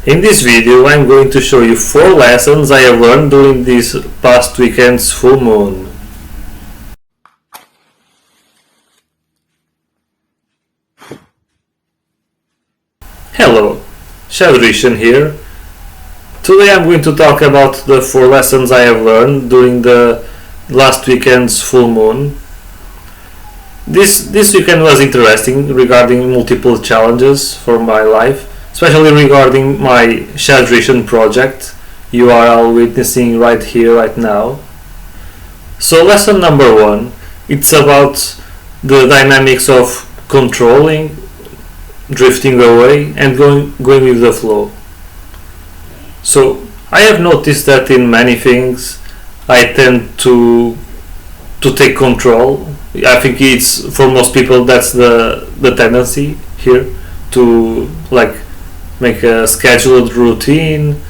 In this video I'm going to show you 4 lessons I have learned during this past weekend's full moon. Hello, Shadrishan here. Today I'm going to talk about the 4 lessons I have learned during the last weekend's full moon. This weekend was interesting regarding multiple challenges for my life, especially regarding my Shadrishan project you are all witnessing right here, right now. So lesson number 1, it's about the dynamics of controlling, drifting away and going with the flow. So I have noticed that in many things I tend to take control. I think it's for most people that's the tendency here, to like make a scheduled routine,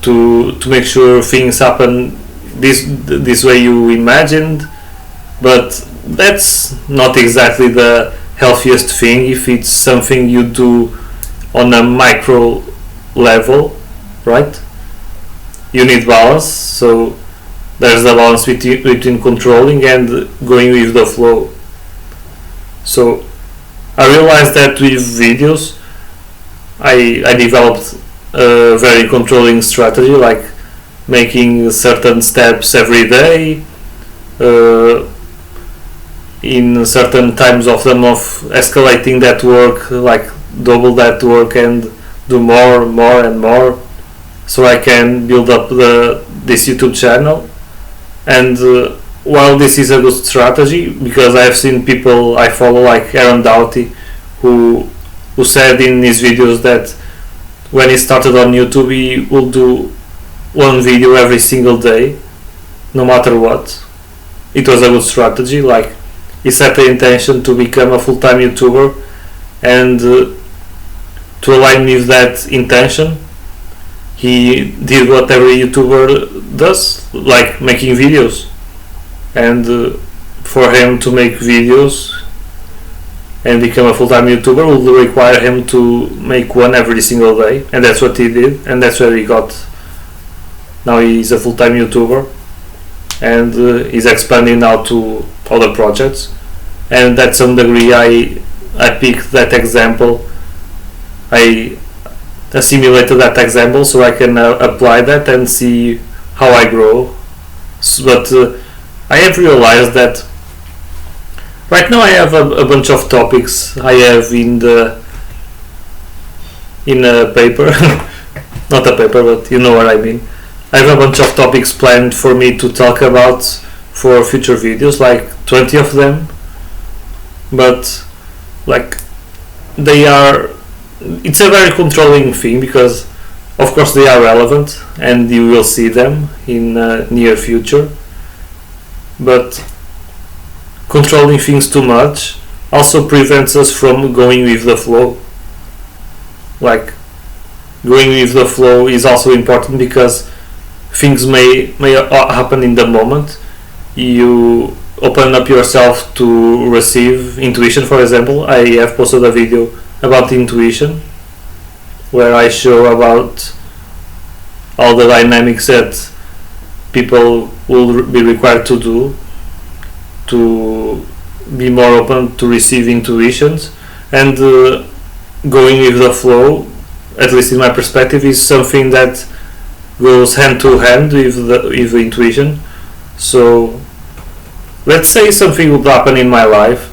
to make sure things happen this way you imagined, but that's not exactly the healthiest thing if it's something you do on a micro level, right? You need balance, so there's the balance between controlling and going with the flow. So I realized that with videos I developed a very controlling strategy, like making certain steps every day, in certain times of them, of escalating that work, like double that work and do more and more, so I can build up this YouTube channel. And while this is a good strategy, because I've seen people I follow like Aaron Doughty who said in his videos that when he started on YouTube he will do one video every single day, no matter what. It was a good strategy, like he set the intention to become a full-time YouTuber, and to align with that intention he did what every YouTuber does, like making videos. And for him to make videos and become a full-time YouTuber will require him to make one every single day, and that's what he did, and that's where he got. Now he's a full-time YouTuber, and he's expanding now to other projects, and at some degree I picked that example, I assimilated that example so I can apply that and see how I grow. But I have realized that right now I have a bunch of topics I have in a paper not a paper, but you know what I mean. I have a bunch of topics planned for me to talk about for future videos, like 20 of them, but like it's a very controlling thing, because of course they are relevant and you will see them in near future, but controlling things too much also prevents us from going with the flow. Like going with the flow is also important, because things may happen in the moment. You open up yourself to receive intuition. For example, I have posted a video about intuition where I show about all the dynamics that people will be required to do to be more open to receive intuitions. And going with the flow, at least in my perspective, is something that goes hand to hand with the intuition. So let's say something would happen in my life,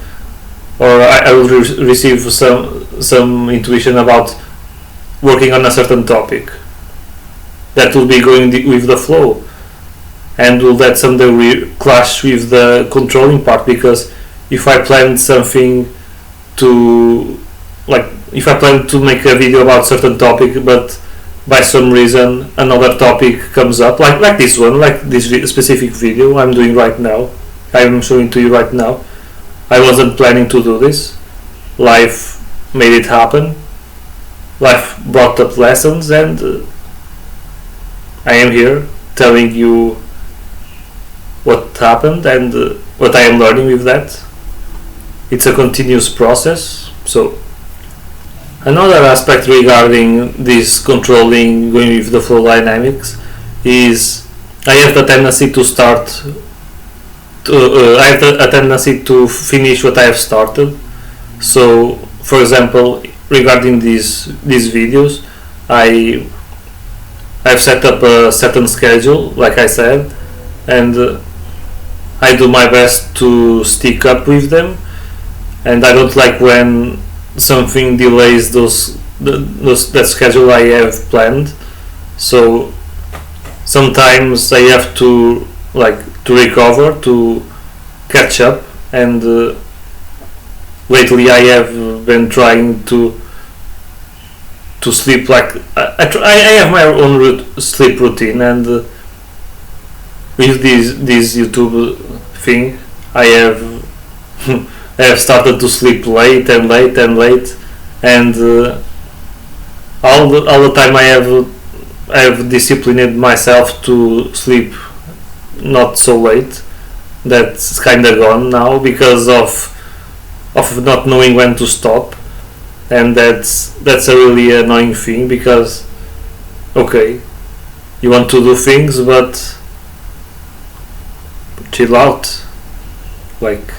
or I will receive some intuition about working on a certain topic that will be going with the flow, and will that someday clash with the controlling part, because if I planned something to, like, if I plan to make a video about certain topic, but by some reason another topic comes up, like this one, like this specific video I'm doing right now, I'm showing to you right now. I wasn't planning to do this. Life made it happen. Life brought up lessons, and I am here telling you what happened and what I am learning with that. It's a continuous process, so Another aspect regarding this controlling going with the flow dynamics is I have the tendency to start I have a tendency to finish what I have started. So, for example, regarding these videos, I've set up a certain schedule, like I said, and I do my best to stick up with them. And I don't like when something delays that schedule I have planned. So sometimes I have to recover, to catch up, and lately I have been trying to sleep like I have my own sleep routine, and with this YouTube thing I have I have started to sleep late and late and late, and all the time I have disciplined myself to sleep not so late. That's kind of gone now because of not knowing when to stop, and that's a really annoying thing, because okay, you want to do things, but chill out, like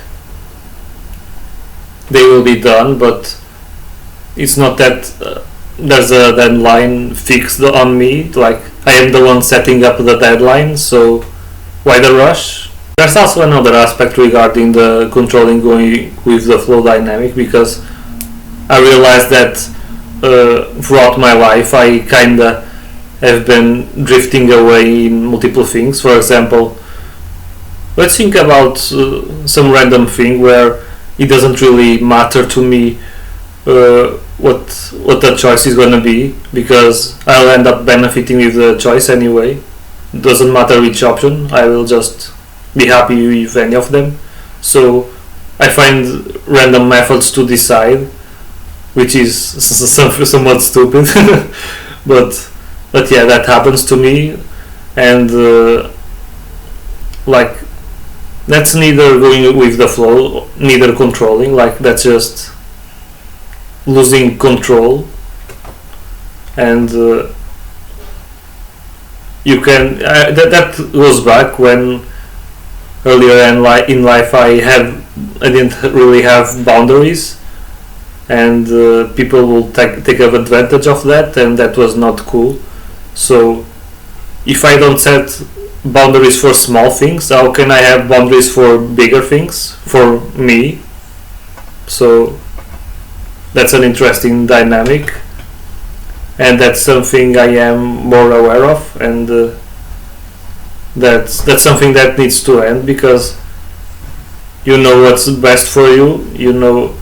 they will be done, but it's not that there's a deadline fixed on me, like I am the one setting up the deadline, so why the rush? There's also another aspect regarding the controlling going with the flow dynamic, because I realized that throughout my life I kinda have been drifting away in multiple things. For example, let's think about some random thing where it doesn't really matter to me what the choice is gonna be, because I'll end up benefiting with the choice anyway. Doesn't matter which option, I will just be happy with any of them. So I find random methods to decide, which is somewhat stupid, but yeah, that happens to me, and like that's neither going with the flow, neither controlling. Like that's just losing control, and you can that goes back when earlier in life I didn't really have boundaries, and people will take advantage of that, and that was not cool. So if I don't set boundaries for small things, how can I have boundaries for bigger things for me? So that's an interesting dynamic, and that's something I am more aware of, and that's something that needs to end, because you know what's best for you, you know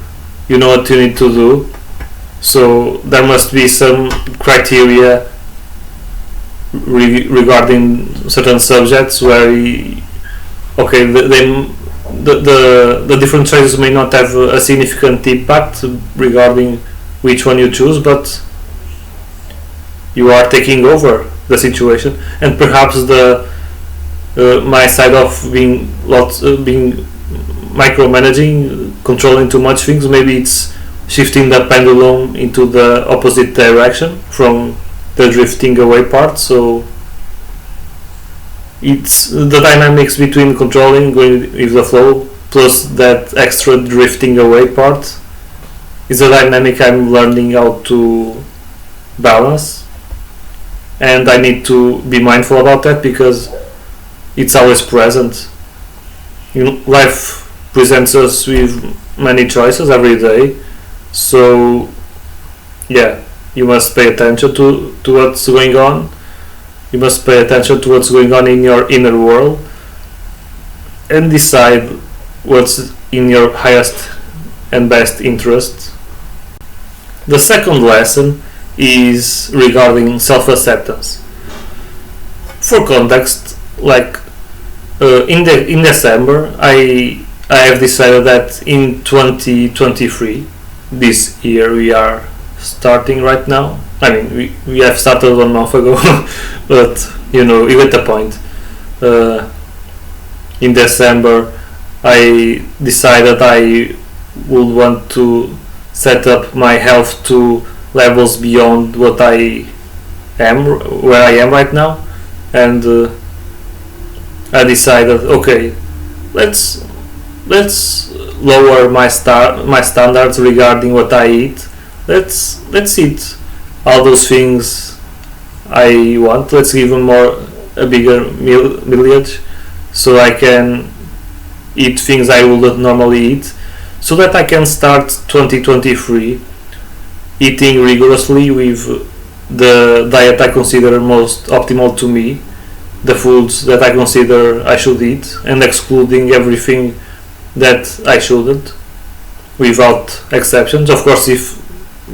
what you need to do. So there must be some criteria regarding certain subjects where okay, the different choices may not have a significant impact regarding which one you choose, but you are taking over the situation, and perhaps my side of being micromanaging, controlling too much things, maybe it's shifting the pendulum into the opposite direction from the drifting away part. So it's the dynamics between controlling, going with the flow, plus that extra drifting away part is a dynamic I'm learning how to balance, and I need to be mindful about that, because it's always present. Life presents us with many choices every day, so yeah, you must pay attention to what's going on. You must pay attention to what's going on in your inner world, and decide what's in your highest and best interest. The second lesson is regarding self-acceptance. For context, like in December, I have decided that in 2023, this year we are starting right now. I mean, we have started 1 month ago, but you get the point. In December, I decided I would want to set up my health to levels beyond what I am, where I am right now, and I decided, okay, let's lower my standards regarding what I eat. Let's eat all those things I want. Let's give them a bigger mileage, so I can eat things I wouldn't normally eat, so that I can start 2023 eating rigorously with the diet I consider most optimal to me, the foods that I consider I should eat, and excluding everything that I shouldn't, without exceptions. Of course, if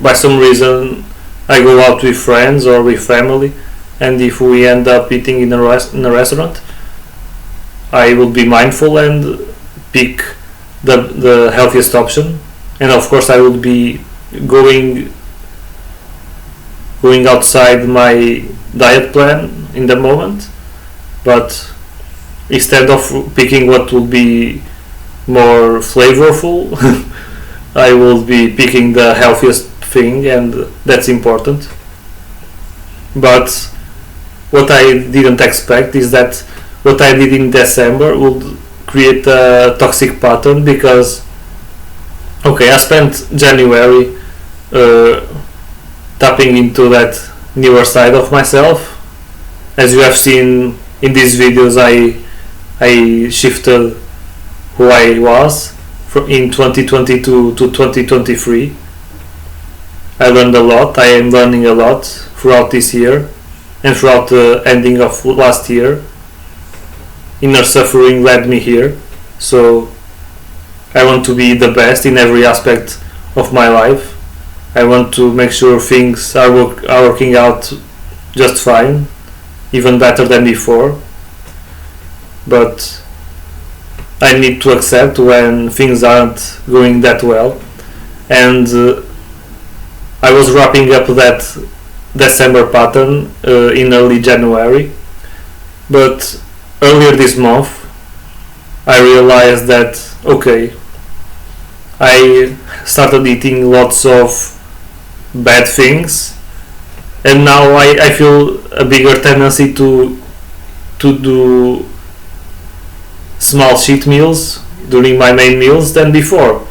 by some reason I go out with friends or with family, and if we end up eating in a restaurant, I will be mindful and pick the healthiest option. And of course, I will be going outside my diet plan in the moment, but instead of picking what will be more flavorful, I will be picking the healthiest thing, and that's important. But what I didn't expect is that what I did in December would create a toxic pattern, because okay, I spent January tapping into that newer side of myself. As you have seen in these videos, I shifted who I was in 2022 to 2023. I learned a lot. I am learning a lot throughout this year and throughout the ending of last year. Inner suffering led me here, so I want to be the best in every aspect of my life. I want to make sure things are working out just fine, even better than before. But I need to accept when things aren't going that well. And I was wrapping up that December pattern in early January, but earlier this month I realized that okay, I started eating lots of bad things, and now I feel a bigger tendency to do small cheat meals during my main meals than before,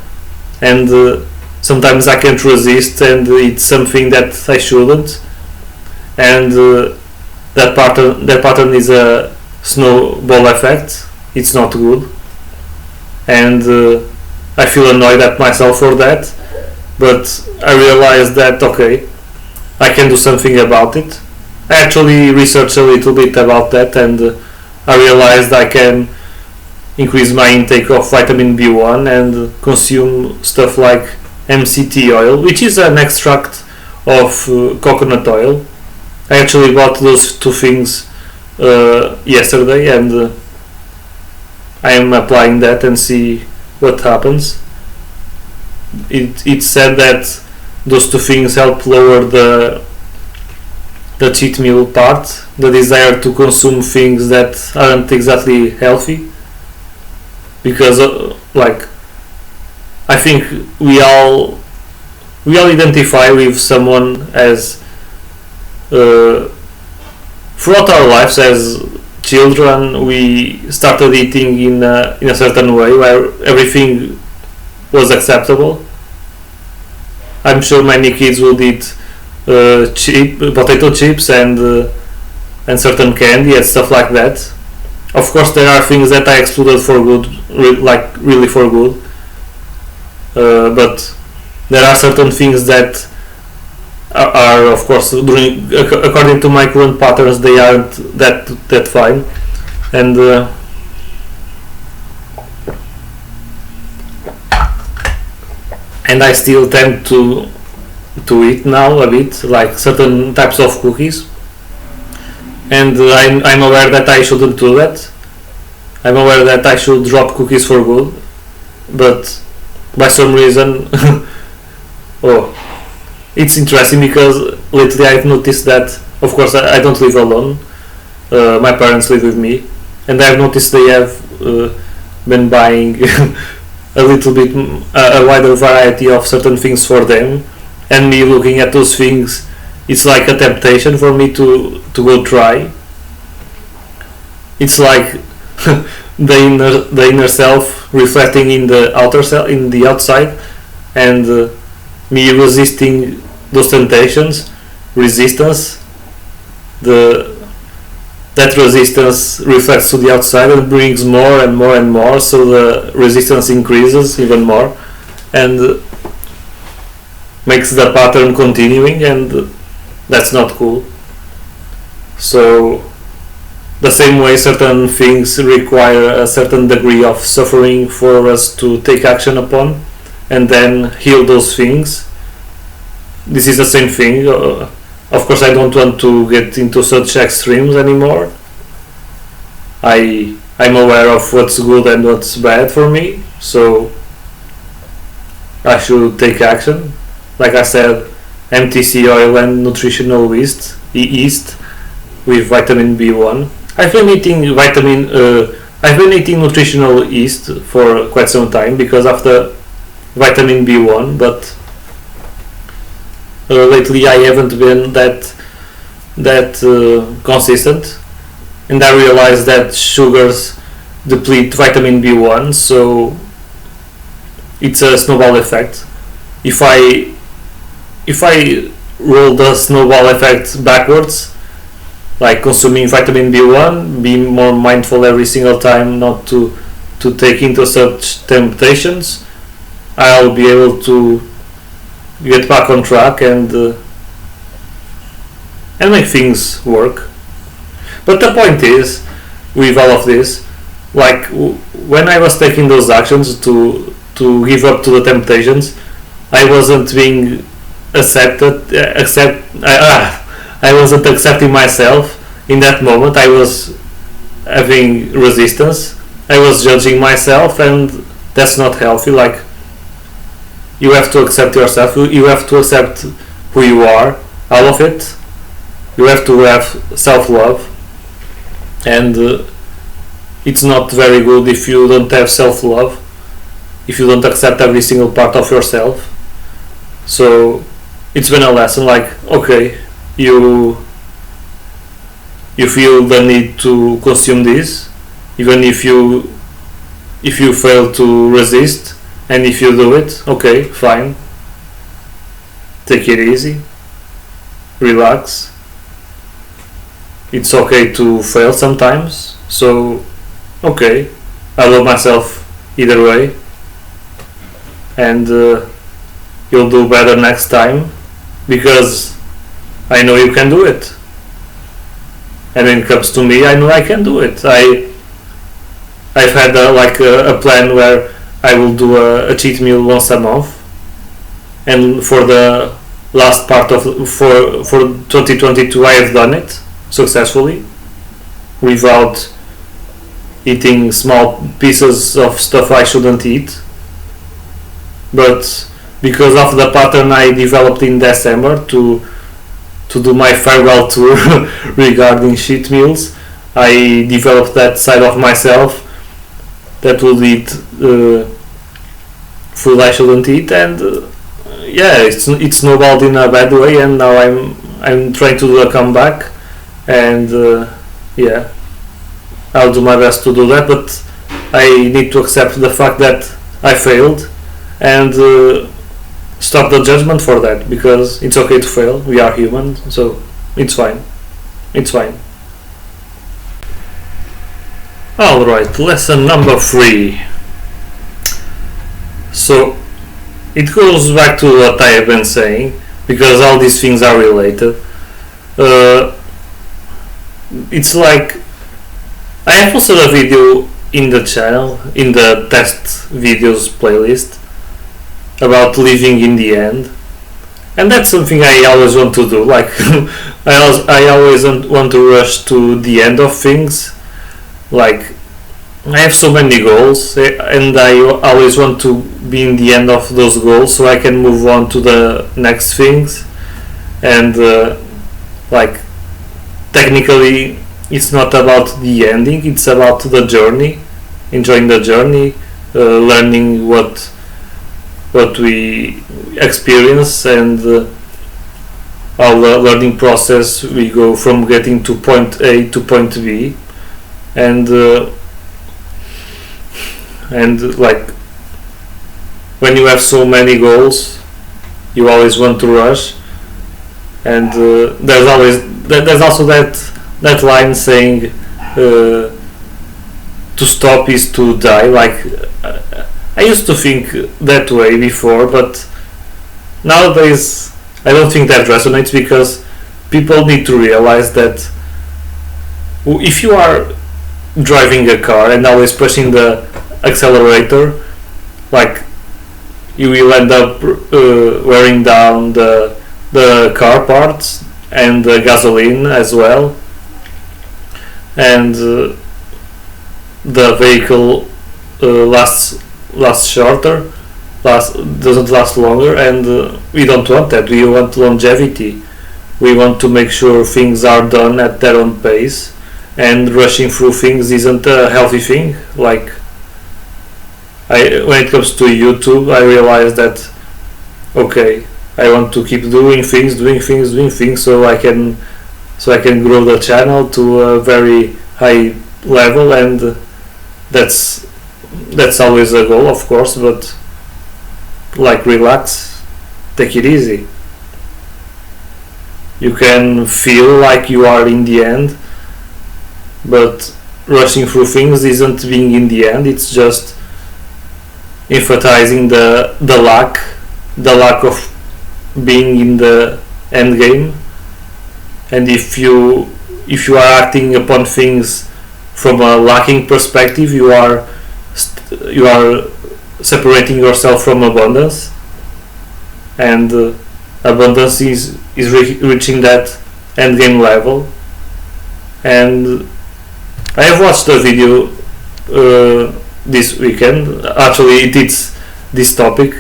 and sometimes I can't resist and eat something that I shouldn't, and that pattern is a snowball effect. It's not good, and I feel annoyed at myself for that. But I realized that okay, I can do something about it. I actually researched a little bit about that, and I realized I can increase my intake of vitamin B1 and consume stuff like MCT oil, which is an extract of coconut oil. I actually bought those two things yesterday, and I am applying that and see what happens. It said that those two things help lower the cheat meal part, the desire to consume things that aren't exactly healthy, because like I think we all identify with someone as throughout our lives as children we started eating in a certain way where everything was acceptable. I'm sure many kids would eat potato chips and certain candy and stuff like that. Of course, there are things that I excluded for good, like really for good. But there are certain things that are of course, according to my current patterns, they aren't that fine, and I still tend to eat now a bit, like certain types of cookies, and I'm aware that I shouldn't do that. I'm aware that I should drop cookies for good, but by some reason oh, it's interesting because lately I've noticed that, of course, I don't live alone. My parents live with me, and I've noticed they have been buying a little bit a wider variety of certain things for them, and me looking at those things, it's like a temptation for me to go try. It's like the inner self reflecting in the outer self, in the outside, and me resisting those temptations, resistance. That resistance reflects to the outside and brings more and more and more, so the resistance increases even more and makes the pattern continuing, and that's not cool. So the same way certain things require a certain degree of suffering for us to take action upon and then heal those things, this is the same thing. Of course, I don't want to get into such extremes anymore. I'm aware of what's good and what's bad for me, so I should take action. Like I said, MTC oil and nutritional yeast with vitamin B1. I've been eating nutritional yeast for quite some time because of the vitamin B1, but lately I haven't been that consistent, and I realized that sugars deplete vitamin B1, so it's a snowball effect. If I roll the snowball effect backwards, like consuming vitamin B1, being more mindful every single time not to take into such temptations, I'll be able to get back on track and make things work. But the point is, with all of this, like when I was taking those actions to give up to the temptations, I wasn't being I wasn't accepting myself in that moment. I was having resistance. I was judging myself, and that's not healthy. Like, you have to accept yourself. You have to accept who you are, all of it. You have to have self-love, and it's not very good if you don't have self-love, if you don't accept every single part of yourself. So it's been a lesson, like, okay, you feel the need to consume this, even if you fail to resist, and if you do it, okay, fine, take it easy, relax. It's okay to fail sometimes, so okay, I love myself either way, and you'll do better next time because I know you can do it. And when it comes to me, I know I can do it. I've had a plan where I will do a cheat meal once a month, and for the last part of for 2022 I have done it successfully without eating small pieces of stuff I shouldn't eat. But because of the pattern I developed in December to do my farewell tour regarding cheat meals, I developed that side of myself that will eat food I shouldn't eat, and it's snowballed in a bad way, and now I'm trying to do a comeback, and I'll do my best to do that, but I need to accept the fact that I failed and stop the judgment for that, because it's okay to fail. We are human, so it's fine. Alright, lesson number 3. So it goes back to what I have been saying, because all these things are related. It's like I have posted a video in the channel, in the test videos playlist, about living in the end, and that's something I always want to do. Like I always want to rush to the end of things. Like, I have so many goals, and I always want to be in the end of those goals so I can move on to the next things. And like, technically it's not about the ending, it's about the journey, enjoying the journey, learning what what we experience, and our learning process, we go from getting to point A to point B, and like when you have so many goals, you always want to rush, and there's also that line saying to stop is to die. Like I used to think that way before, but nowadays I don't think that resonates, because people need to realize that if you are driving a car and always pushing the accelerator, like you will end up wearing down the car parts and the gasoline as well, and the vehicle lasts shorter, doesn't last longer, and we don't want that. We want longevity. We want to make sure things are done at their own pace, and rushing through things isn't a healthy thing. Like when it comes to YouTube, I realized that okay, I want to keep doing things, so I can grow the channel to a very high level, and that's always a goal, of course, but like relax, take it easy. You can feel like you are in the end, but rushing through things isn't being in the end, it's just emphasizing the lack of being in the end game. And if you are acting upon things from a lacking perspective, you are separating yourself from abundance, and abundance is reaching that end game level. And I have watched a video this weekend, actually it is this topic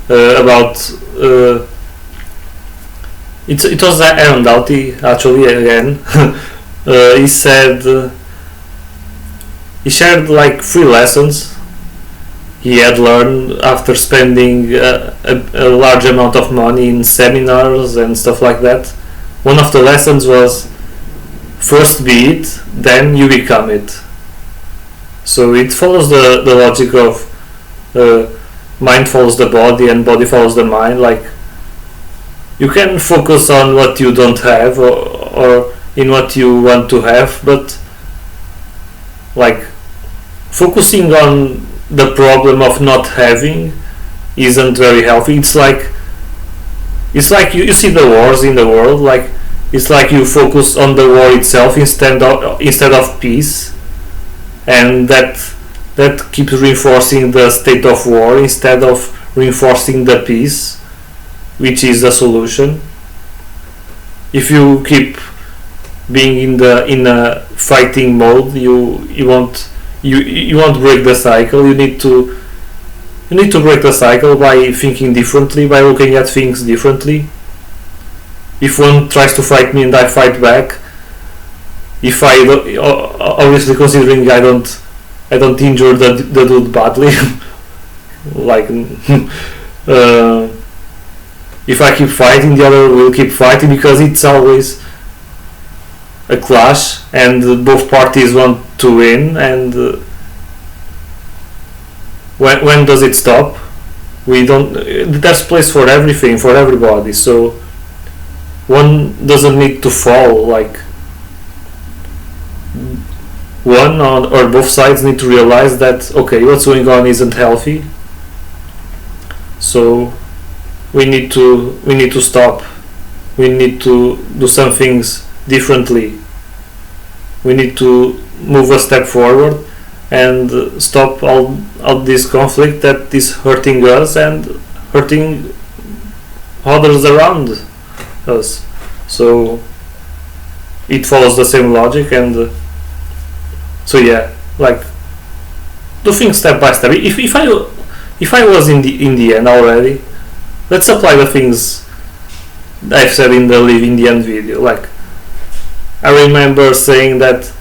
about it was Aaron Doughty actually again. He said he shared like 3 lessons he had learned after spending a large amount of money in seminars and stuff like that. One of the lessons was, first be it, then you become it. So it follows the logic of mind follows the body and body follows the mind. Like you can focus on what you don't have, or in what you want to have, but like focusing on the problem of not having isn't very healthy. It's like you see the wars in the world, like it's like you focus on the war itself instead of peace, and that keeps reinforcing the state of war instead of reinforcing the peace, which is the solution. If you keep being in a fighting mode, you won't break the cycle. You need to break the cycle by thinking differently, by looking at things differently. If one tries to fight me and I fight back, if I obviously considering I don't injure the dude badly, like if I keep fighting, the other will keep fighting, because it's always a clash and both parties want to win. And when does it stop? There's place for everything, for everybody, so one doesn't need to fall. Like one or both sides need to realize that okay, what's going on isn't healthy, so we need to stop. We need to do some things differently. We need to move a step forward and stop all this conflict that is hurting us and hurting others around us. So it follows the same logic, and so yeah, like do things step by step. If I was in the end already, let's apply the things I've said in the Live in the End video. Like I remember saying that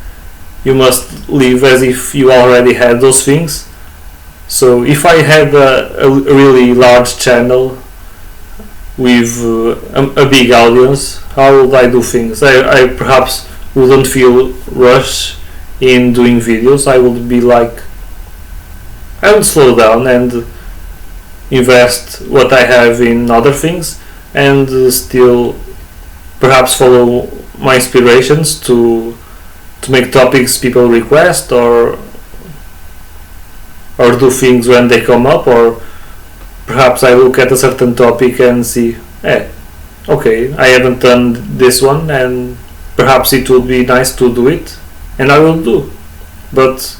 you must live as if you already had those things, So if I had a really large channel with a big audience, how would I do things? I perhaps wouldn't feel rush in doing videos. I would be like, I would slow down and invest what I have in other things, and still perhaps follow my inspirations to make topics people request, or do things when they come up, or perhaps I look at a certain topic and see, okay, I haven't done this one, and perhaps it would be nice to do it, and I will do, but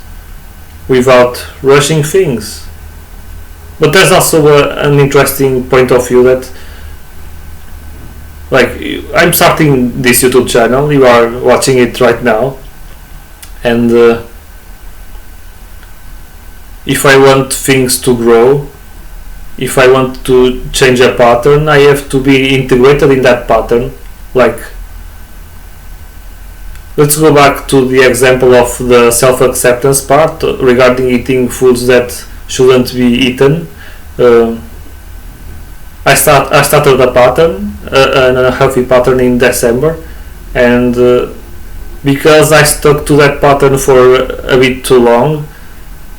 without rushing things. But there's also an interesting point of view that, like, I'm starting this YouTube channel, you are watching it right now, and if I want things to grow, if I want to change a pattern, I have to be integrated in that pattern. Like, let's go back to the example of the self-acceptance part regarding eating foods that shouldn't be eaten. I started a pattern, a healthy pattern in December, and because I stuck to that pattern for a bit too long,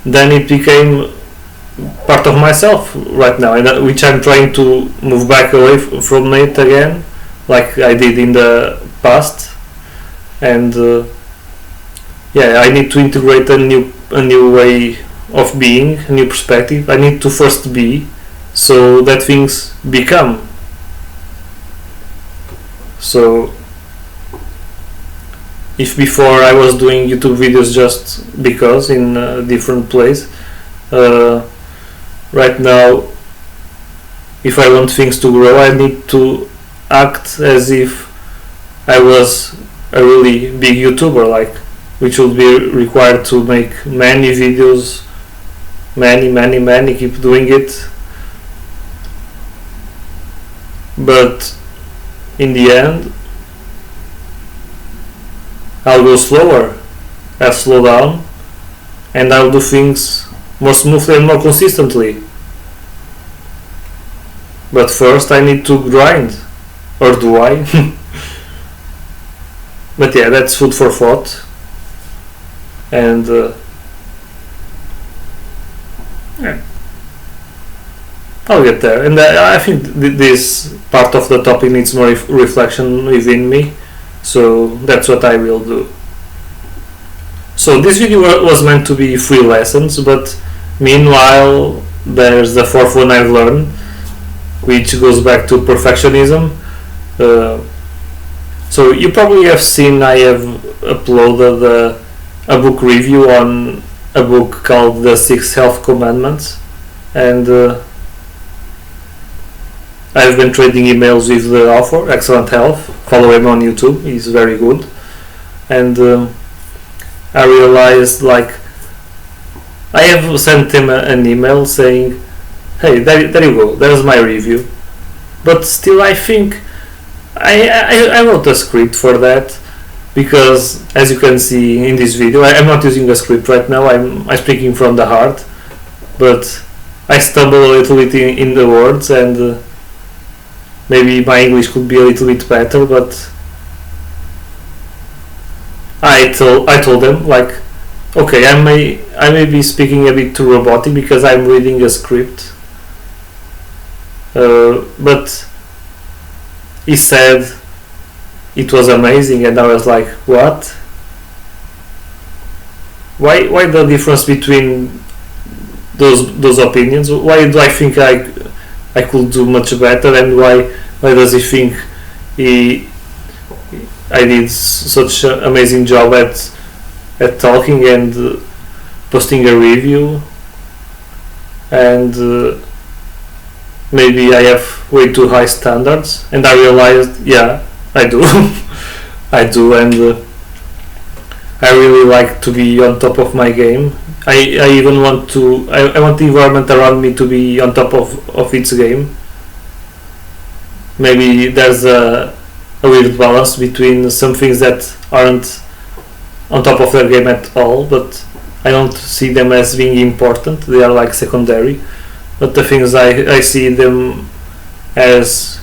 then it became part of myself right now, and which I'm trying to move back away from it again, like I did in the past. And I need to integrate a new way of being, a new perspective. I need to first be, so that things become. So if before I was doing YouTube videos just because in a different place, right now, if I want things to grow, I need to act as if I was a really big YouTuber, like, which would be required to make many videos, many, keep doing it. But in the end, I'll go slower, I'll slow down, and I'll do things more smoothly and more consistently. But first I need to grind, or do I? But yeah, that's food for thought, and I'll get there. And I think this part of the topic needs more reflection within me, so that's what I will do. So this video was meant to be 3 lessons, but meanwhile there's the 4th one I've learned, which goes back to perfectionism. So you probably have seen I have uploaded a book review on a book called The 6 Health Commandments, and I've been trading emails with the author, Excellent Health. Follow him on YouTube, he's very good. And I realized, like, I have sent him an email saying, hey, there you go, there's my review. But still, I think I wrote a script for that, because as you can see in this video, I'm not using a script right now, I'm speaking from the heart, but I stumble a little bit in the words, and maybe my English could be a little bit better, but I told them, like, okay, I may be speaking a bit too robotic because I'm reading a script, but he said it was amazing, and I was like, what? Why the difference between those opinions? Why do I think I could do much better, and why does he think I did such an amazing job at talking and posting a review, and maybe I have way too high standards? And I realized, yeah, I do. I do, and I really like to be on top of my game. I even want to, I want the environment around me to be on top of its game. Maybe there's a weird balance between some things that aren't on top of their game at all, but I don't see them as being important. They are like secondary. But the things I see them as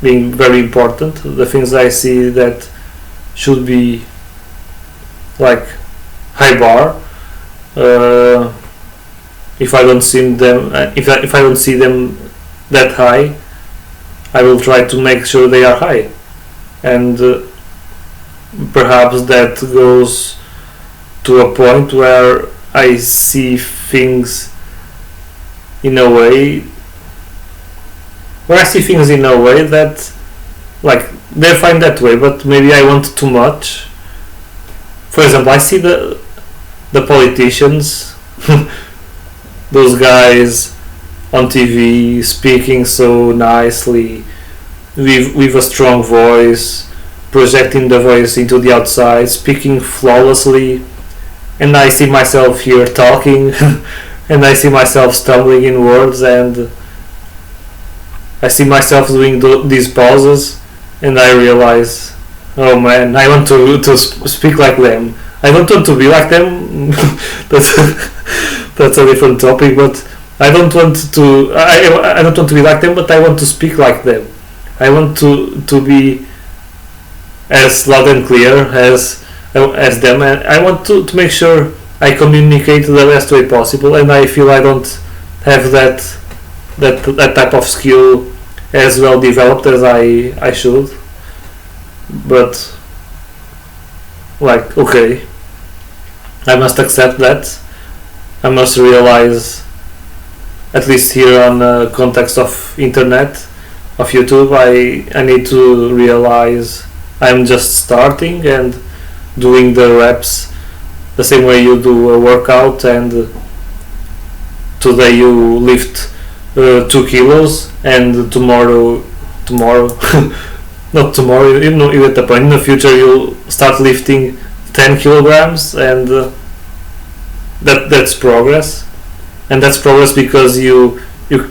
being very important, the things I see that should be like high bar. If I don't see them, if I don't see them that high, I will try to make sure they are high, and perhaps that goes to a point where I see things in a way that like they're fine that way, but maybe I want too much. For example, I see the politicians those guys on TV speaking so nicely with a strong voice, projecting the voice into the outside, speaking flawlessly, and I see myself here talking and I see myself stumbling in words, and I see myself doing these pauses, and I realize, oh man, I want to speak like them. I don't want to be like them. That's a different topic, but I don't want to. I don't want to be like them, but I want to speak like them. I want to be as loud and clear as them, and I want to make sure I communicate the best way possible. And I feel I don't have that type of skill as well developed as I should. But like, okay, I must accept that. I must realize, at least here on the context of internet, of YouTube, I need to realize I'm just starting and doing the reps the same way you do a workout, and today you lift 2 kilos, and tomorrow not tomorrow, you know, at the point in the future you'll start lifting 10 kilograms, and that's progress. And that's progress because you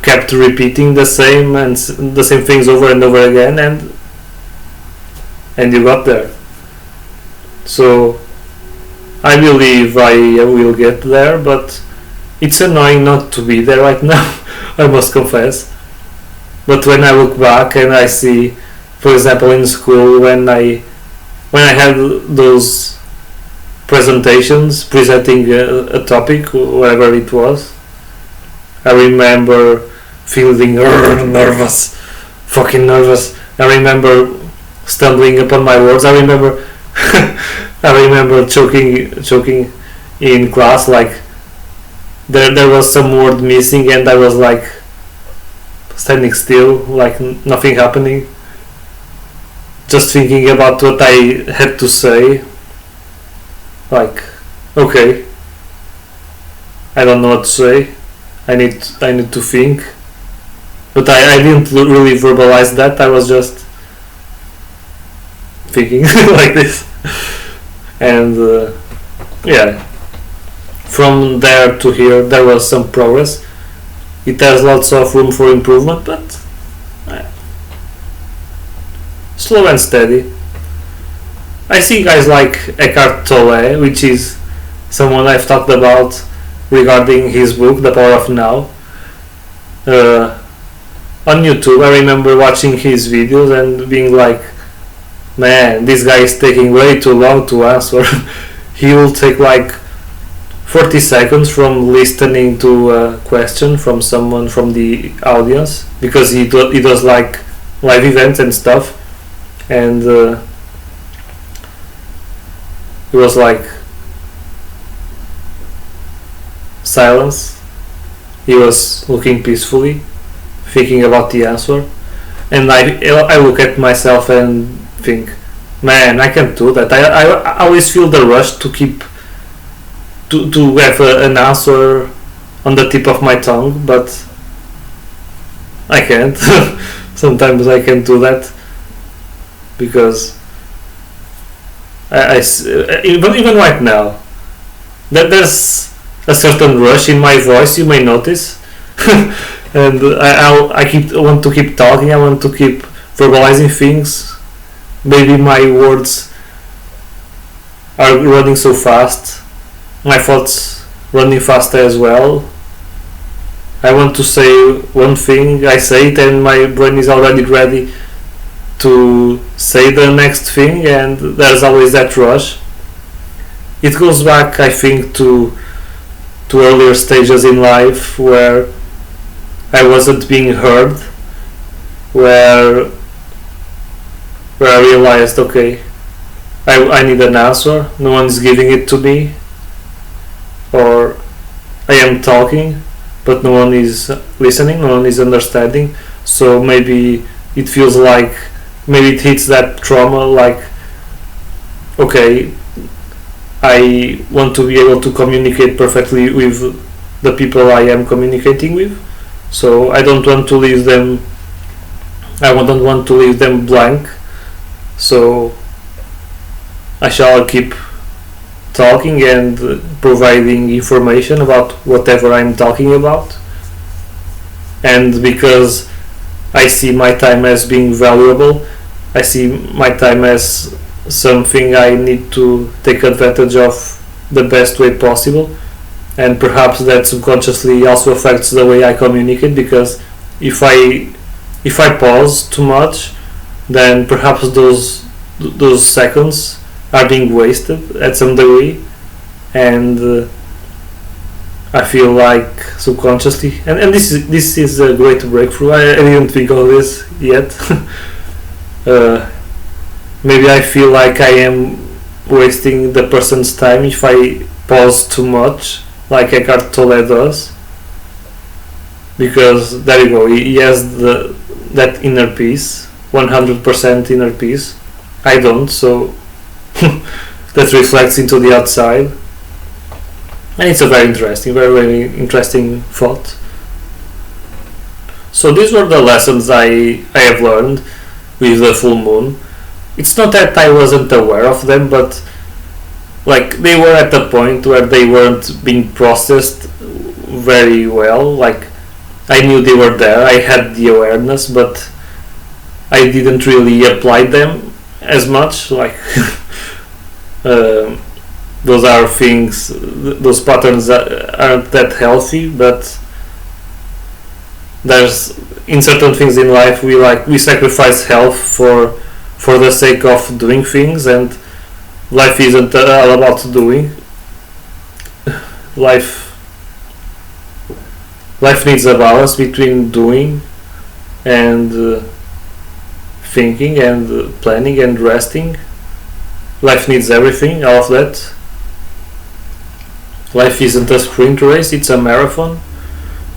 kept repeating the same things over and over again, and you got there. So I believe I will get there, but it's annoying not to be there right now. I must confess. But when I look back and I see, for example, in school, when I had those presentations presenting a topic, whatever it was, I remember feeling nervous, fucking nervous. I remember stumbling upon my words. I remember choking in class, like there was some word missing, and I was like standing still, like nothing happening, just thinking about what I had to say. Like, okay, I don't know what to say. I need to think, but I didn't really verbalize that. I was just thinking like this, and yeah, from there to here there was some progress. It has lots of room for improvement, but slow and steady. I see guys like Eckhart Tolle, which is someone I've talked about regarding his book The Power of Now. On YouTube I remember watching his videos and being like, man, this guy is taking way too long to answer. He will take like 40 seconds from listening to a question from someone from the audience, because he does like live events and stuff, and it was like silence. He was looking peacefully, thinking about the answer, and I look at myself and think, man, I can't do that. I always feel the rush to keep to have an answer on the tip of my tongue, but I can't. Sometimes I can't do that because even right now, that there's a certain rush in my voice, you may notice, and I want to keep talking. I want to keep verbalizing things. Maybe my words are running so fast, my thoughts running fast as well. I want to say one thing, I say it, and my brain is already ready to say the next thing, and there's always that rush. It goes back, I think, to earlier stages in life where I wasn't being heard, where I realized, okay, I need an answer, no one's giving it to me, or I am talking but no one is listening, no one is understanding. So maybe it feels like, maybe it hits that trauma, like, okay, I want to be able to communicate perfectly with the people I am communicating with, so I don't want to leave them, I don't want to leave them blank, so I shall keep talking and providing information about whatever I'm talking about. And because I see my time as being valuable, I see my time as something I need to take advantage of the best way possible, and perhaps that subconsciously also affects the way I communicate, because if I pause too much, then perhaps those seconds are being wasted at some degree, and I feel like subconsciously, and this is a great breakthrough. I didn't think of this yet. Maybe I feel like I am wasting the person's time if I pause too much, like Eckhart Tolle does, because there you go, he has that inner peace, 100% inner peace. I don't, so that reflects into the outside, and it's a very interesting, very interesting thought. So these were the lessons I have learned with the full moon. It's not that I wasn't aware of them, but like they were at the point where they weren't being processed very well. Like I knew they were there, I had the awareness, but I didn't really apply them as much. Like those are things, those patterns that aren't that healthy, but there's, in certain things in life, we sacrifice health for the sake of doing things, and life isn't all about doing. Life needs a balance between doing and thinking and planning and resting. Life needs everything, all of that. Life isn't a sprint race, it's a marathon.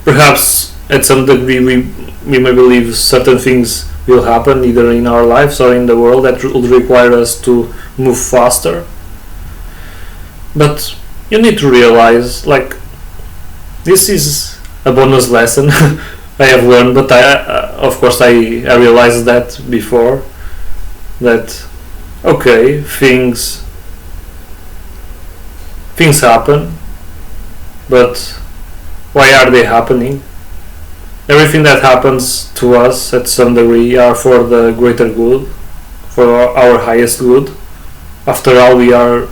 Perhaps at some degree we may believe certain things will happen either in our lives or in the world that will require us to move faster. But you need to realize, like, this is a bonus lesson I have learned, but of course I realized that before, that okay, things happen, but why are they happening? Everything that happens to us at some degree are for the greater good, for our highest good. After all, we are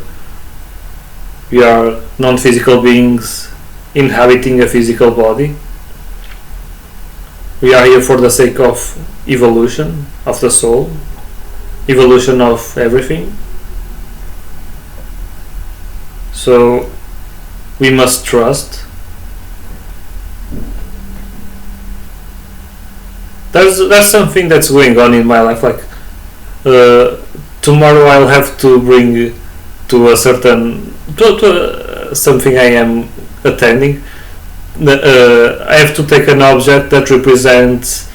non-physical beings inhabiting a physical body. We are here for the sake of evolution of the soul, evolution of everything. So we must trust. There's something that's going on in my life, like tomorrow I'll have to bring to a certain something I am attending. I have to take an object that represents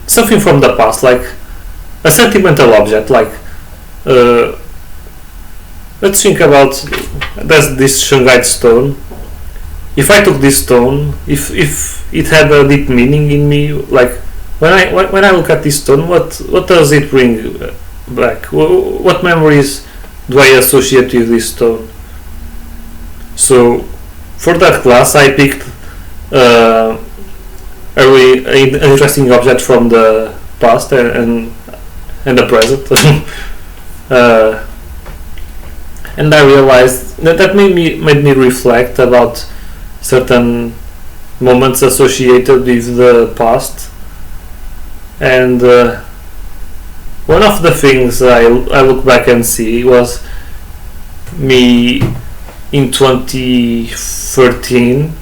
something from the past, like a sentimental object, like let's think about this shungite stone. If I took this stone, if it had a deep meaning in me, like when I look at this stone, what does it bring back? What memories do I associate with this stone? So for that class, I picked a really interesting object from the past and the present. and I realized that made me reflect about certain moments associated with the past. And one of the things I look back and see was me in 2013.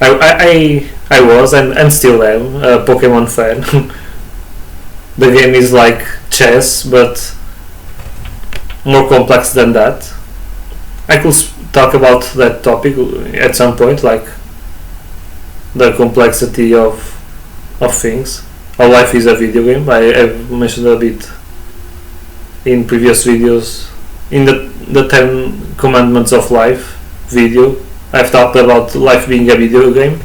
I was and still am a Pokemon fan. The game is like chess, but more complex than that. I could talk about that topic at some point, like the complexity of things. How life is a video game. I've mentioned a bit in previous videos. In the 10 Commandments of Life video, I've talked about life being a video game.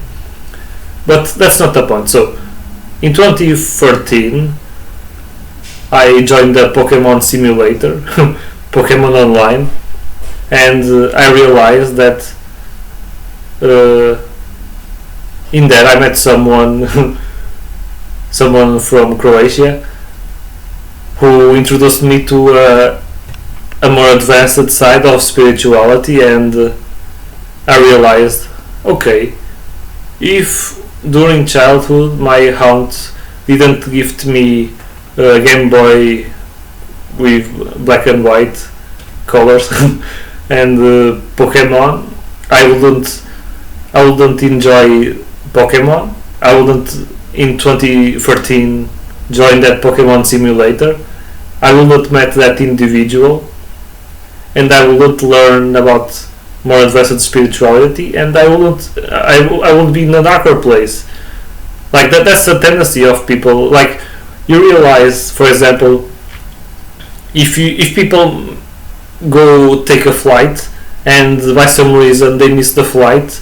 But that's not the point. So, in 2013, I joined the Pokemon simulator, Pokemon Online, and I realized that in there I met someone someone from Croatia who introduced me to a more advanced side of spirituality, and I realized, okay, if during childhood my aunt didn't gift me a Game Boy with black and white colors and Pokemon, I wouldn't enjoy Pokemon. I wouldn't in 2013 join that Pokemon simulator. I will not meet that individual, and I will not learn about more advanced spirituality, and I will be in a darker place. Like that's the tendency of people. Like, you realize, for example, if people go take a flight and by some reason they miss the flight,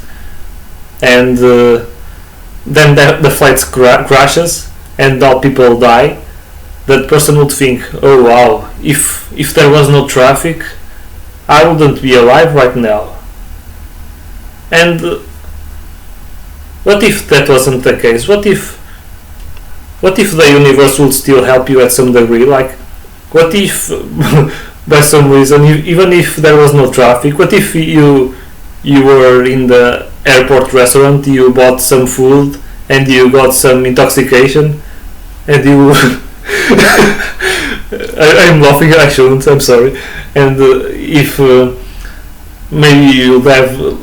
and then the flight crashes and all people die, that person would think, oh wow, if there was no traffic, I wouldn't be alive right now. And what if that wasn't the case? What if the universe would still help you at some degree? Like, what if by some reason, even if there was no traffic, what if you were in the airport restaurant, you bought some food and you got some intoxication, and you I'm laughing, I shouldn't, I'm sorry. And if maybe you have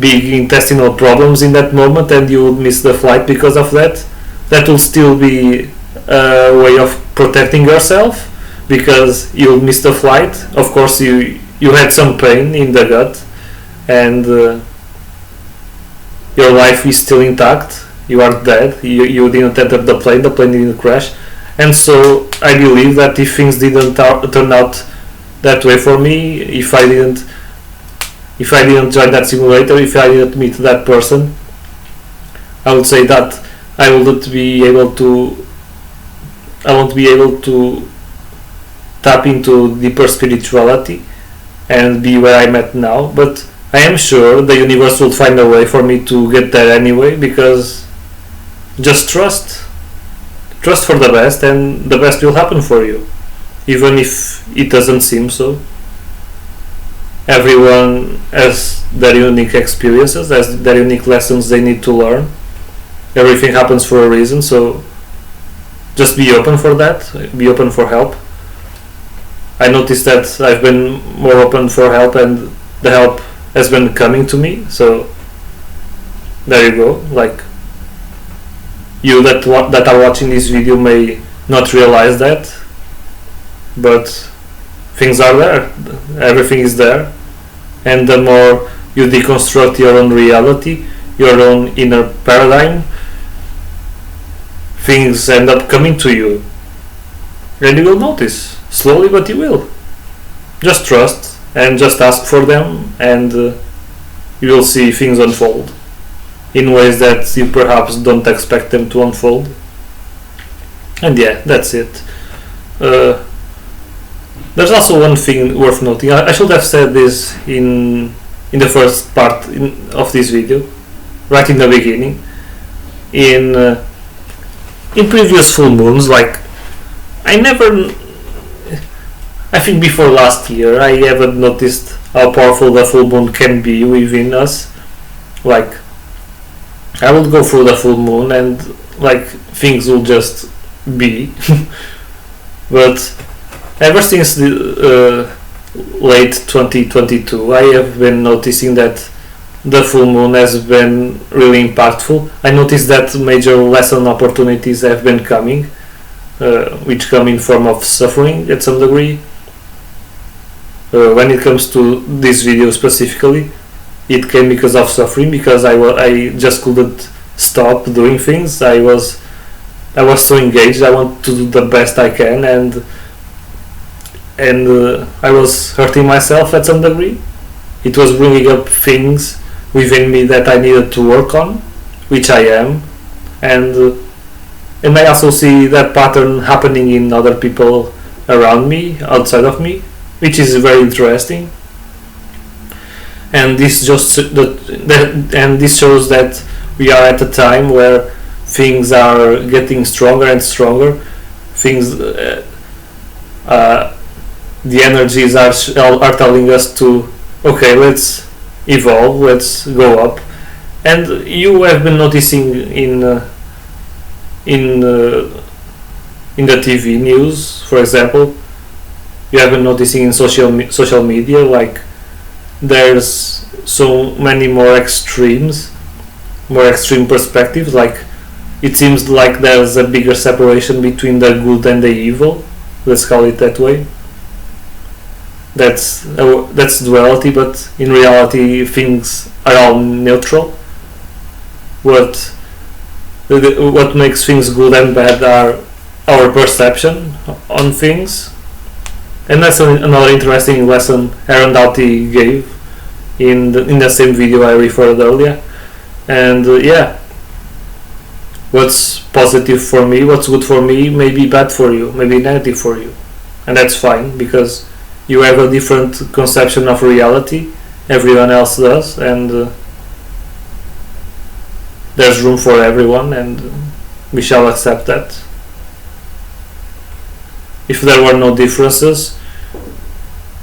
big intestinal problems in that moment and you would miss the flight because of that, that will still be a way of protecting yourself, because you'll miss the flight. Of course, you had some pain in the gut, and your life is still intact. You aren't dead. You didn't enter the plane didn't crash. And so I believe that if things didn't turn out that way for me, if I didn't join that simulator, if I didn't meet that person, I would say that I won't be able to tap into deeper spirituality and be where I'm at now. But I am sure the universe will find a way for me to get there anyway, because just trust for the best, and the best will happen for you, even if it doesn't seem so. Everyone has their unique experiences, has their unique lessons they need to learn. Everything happens for a reason, so just be open for that, be open for help. I noticed that I've been more open for help, and the help has been coming to me, so there you go. Like, you that are watching this video may not realize that, but things are there, everything is there, and the more you deconstruct your own reality, your own inner paradigm, things end up coming to you, and you will notice, slowly, but you will. Just trust and just ask for them, and you will see things unfold in ways that you perhaps don't expect them to unfold. And yeah, that's it. There's also one thing worth noting. I should have said this in the first part of this video, right in the beginning. In previous full moons, like, I I think before last year I haven't noticed how powerful the full moon can be within us. Like, I would go through the full moon and like things will just be. But ever since the late 2022, I have been noticing that the full moon has been really impactful. I noticed that major lesson opportunities have been coming, which come in form of suffering at some degree. When it comes to this video specifically, it came because of suffering, because I just couldn't stop doing things. I was so engaged. I want to do the best I can, and I was hurting myself at some degree. It was bringing up things within me that I needed to work on, which I am, and I also see that pattern happening in other people around me, outside of me, which is very interesting. And this just this shows that we are at a time where things are getting stronger and stronger. Things, the energies are telling us to, okay, let's evolve, let's go up. And you have been noticing in the TV news, for example, you have been noticing in social media, like there's so many more extreme perspectives. Like, it seems like there's a bigger separation between the good and the evil, let's call it that way. That's duality, but in reality things are all neutral. What makes things good and bad are our perception on things. And that's another interesting lesson Aaron Doughty gave in the same video I referred earlier. And what's positive for me, what's good for me, may be bad for you, maybe negative for you, and that's fine, because you have a different conception of reality. Everyone else does, and there's room for everyone, and we shall accept that. If there were no differences,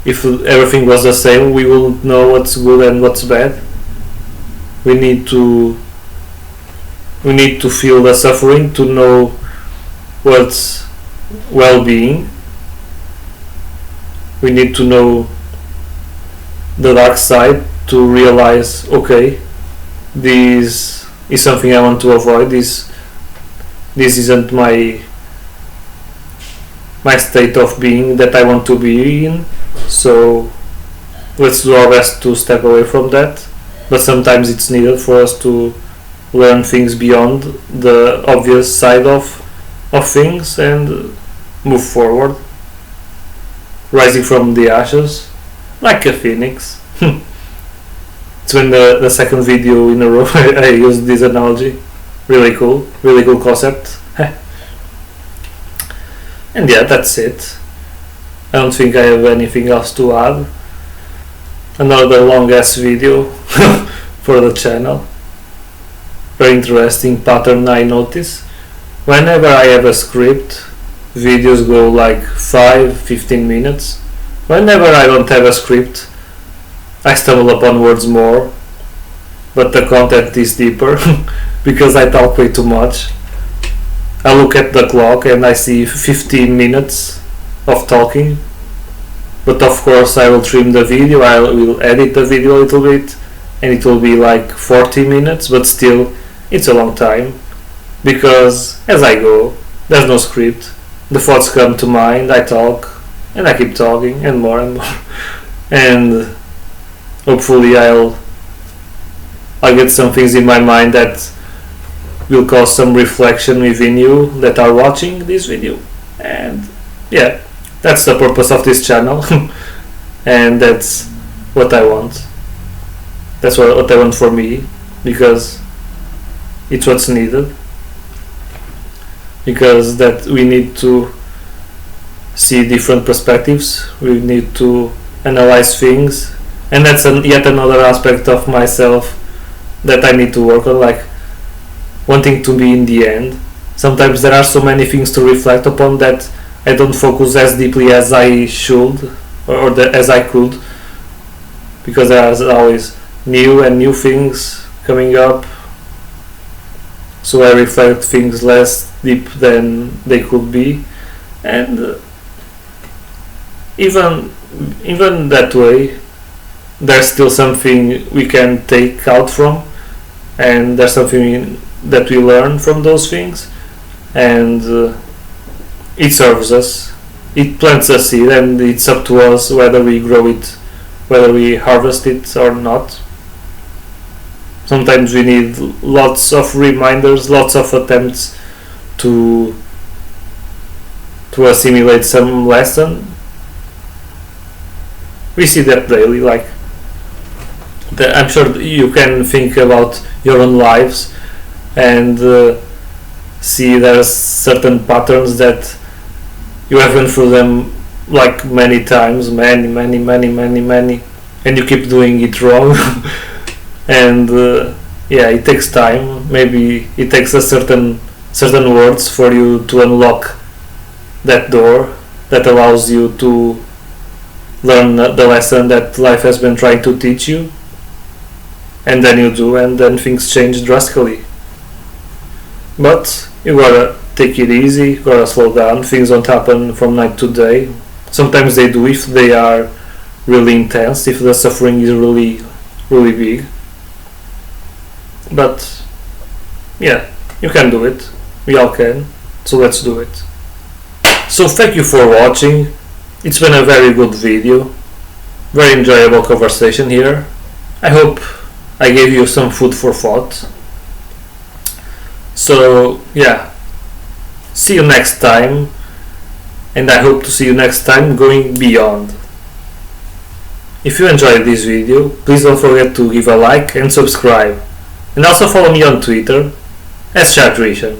if everything was the same, we wouldn't know what's good and what's bad. We need to feel the suffering to know what's well-being. We need to know the dark side to realize, okay, this is something I want to avoid. This isn't my state of being that I want to be in. So let's do our best to step away from that. But sometimes it's needed for us to learn things beyond the obvious side of things and move forward, rising from the ashes like a phoenix. It's been the second video in a row I used this analogy. Really cool concept. And yeah, that's it. I don't think I have anything else to add. Another long ass video for the channel. Very interesting pattern I notice. Whenever I have a script, videos go like 5-15 minutes. Whenever I don't have a script, I stumble upon words more, but the content is deeper because I talk way too much. I look at the clock and I see 15 minutes of talking, but of course I will trim the video, I will edit the video a little bit, and it will be like 40 minutes, but still it's a long time, because as I go, there's no script, the thoughts come to mind, I talk, and I keep talking, and more, and hopefully I'll get some things in my mind that will cause some reflection within you that are watching this video. And yeah, that's the purpose of this channel. And that's what I want. That's what I want for me, because it's what's needed. Because that we need to see different perspectives, we need to analyze things, and that's yet another aspect of myself that I need to work on, like wanting to be in the end. Sometimes there are so many things to reflect upon that I don't focus as deeply as I should or as I could, because there's always new things coming up, so I reflect things less deep than they could be. And even that way, there's still something we can take out from, and there's something that we learn from those things, and it serves us. It plants a seed, and it's up to us whether we grow it, whether we harvest it or not. Sometimes we need lots of reminders, lots of attempts to assimilate some lesson. We see that daily. Like, I'm sure you can think about your own lives and see there's certain patterns that you have gone through them like many times, many, and you keep doing it wrong. And yeah, it takes time. Maybe it takes a certain words for you to unlock that door that allows you to learn the lesson that life has been trying to teach you, and then you do, and then things change drastically. But you gotta take it easy, you gotta slow down. Things don't happen from night to day. Sometimes they do if they are really intense, if the suffering is really big. But yeah, you can do it. We all can. So let's do it. So thank you for watching. It's been a very good video. Very enjoyable conversation here. I hope I gave you some food for thought. So yeah, see you next time, and I hope to see you next time going beyond. If you enjoyed this video, please don't forget to give a like and subscribe, and also follow me on Twitter as Shartrishan.